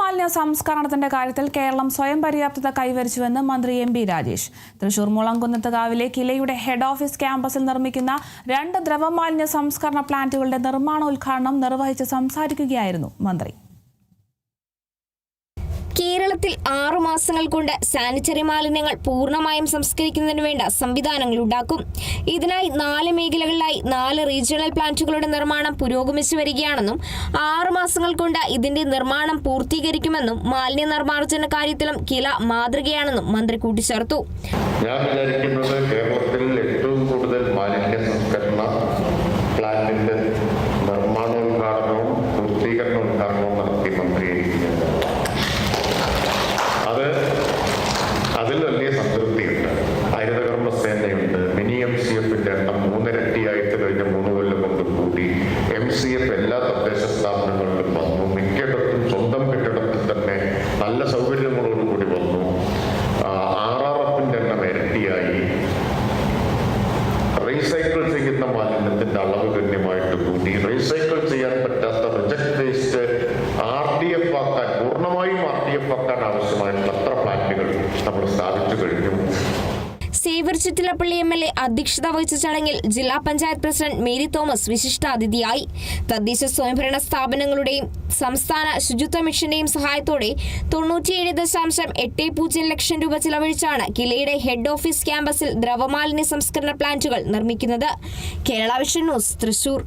ദ്രവമാലിന്യ സംസ്കരണത്തിന്റെ കാര്യത്തിൽ കേരളം സ്വയം പര്യാപ്തത കൈവരിച്ചുവെന്ന് മന്ത്രി എം.പി. രാജേഷ്. തൃശൂർ മുളങ്കുന്നത്തുകാവിലെ കിലയുടെ ഹെഡ് ഓഫീസ് ക്യാമ്പസിൽ നിർമ്മിക്കുന്ന 2 ദ്രവമാലിന്യ സംസ്കരണ പ്ലാന്റുകളുടെ നിർമ്മാണോദ്ഘാടനം നിർവഹിച്ച് സംസാരിക്കുകയായിരുന്നു മന്ത്രി. കേരളത്തിൽ 6 മാസങ്ങൾ കൊണ്ട് സാനിറ്ററി മാലിന്യങ്ങൾ പൂർണ്ണമായും സംസ്കരിക്കുന്നതിന് വേണ്ട സംവിധാനങ്ങൾ ഉണ്ടാക്കും. ഇതിനായി 4 മേഖലകളിലായി 4 റീജിയണൽ പ്ലാന്റുകളുടെ നിർമ്മാണം പുരോഗമിച്ചു വരികയാണെന്നും 6 മാസങ്ങൾ കൊണ്ട് ഇതിന്റെ നിർമ്മാണം പൂർത്തീകരിക്കുമെന്നും മാലിന്യ നിർമ്മാർജ്ജന കാര്യത്തിലും കില മാതൃകയാണെന്നും മന്ത്രി കൂട്ടിച്ചേർത്തു. ഞാൻ വിചാരിക്കുന്നത് കേരളത്തിൽ ഏറ്റവും കൂടുതൽ മാലിന്യ സംസ്കരണ പ്ലാന്റിന്റെ നിർമ്മാണോദ്ഘാടനവും പൂർത്തീകരണോദ്ഘാടനവും നടത്തി മന്ത്രിയായിരിക്കുന്നത്. അതിൽ വലിയ സംതൃപ്തിയുണ്ട്. ഹരിതകർമ്മ സേനയുണ്ട്, മിനി MCFന്റെ എണ്ണം 3 ഇരട്ടിയായിട്ട് കഴിഞ്ഞ 3 കൊല്ലം കൊണ്ട് കൂടി. MCF എല്ലാ തദ്ദേശ സ്ഥാപനങ്ങളിലും വന്നു. മിക്കയിടത്തും സ്വന്തം കെട്ടിടത്തിൽ തന്നെ നല്ല സൗകര്യങ്ങളോടുകൂടി വന്നു. RRFന്റെ എണ്ണം ഇരട്ടിയായി. റീസൈക്കിൾ ചെയ്യുന്ന മാലിന്യത്തിന്റെ അളവ് ഗണ്യമായിട്ട് കൂടി. റീസൈക്കിൾ ചെയ്യാൻ പറ്റാത്ത റിജക്ട് വേസ്റ്റ് RDF ആക്കാൻ, പൂർണ്ണമായും RDF ആക്കാൻ ആവശ്യമായിട്ടുള്ള അത്ര പ്ലാന്റുകൾ നമ്മൾ സ്ഥാപിച്ചു കഴിഞ്ഞു. സേവ്യർ ചിറ്റിലപ്പള്ളി MLA അധ്യക്ഷത വഹിച്ച ചടങ്ങിൽ ജില്ലാ പഞ്ചായത്ത് പ്രസിഡന്റ് മേരി തോമസ് വിശിഷ്ടാതിഥിയായി. തദ്ദേശ സ്വയംഭരണ സ്ഥാപനങ്ങളുടെയും സംസ്ഥാന ശുചിത്വ മിഷന്റെയും സഹായത്തോടെ 97.80 ലക്ഷം രൂപ ചിലവഴിച്ചാണ് കിലയുടെ ഹെഡ് ഓഫീസ് ക്യാമ്പസിൽ ദ്രവമാലിന്യ സംസ്കരണ പ്ലാന്റുകൾ നിർമ്മിക്കുന്നത്. Kerala vision news, Thrissur.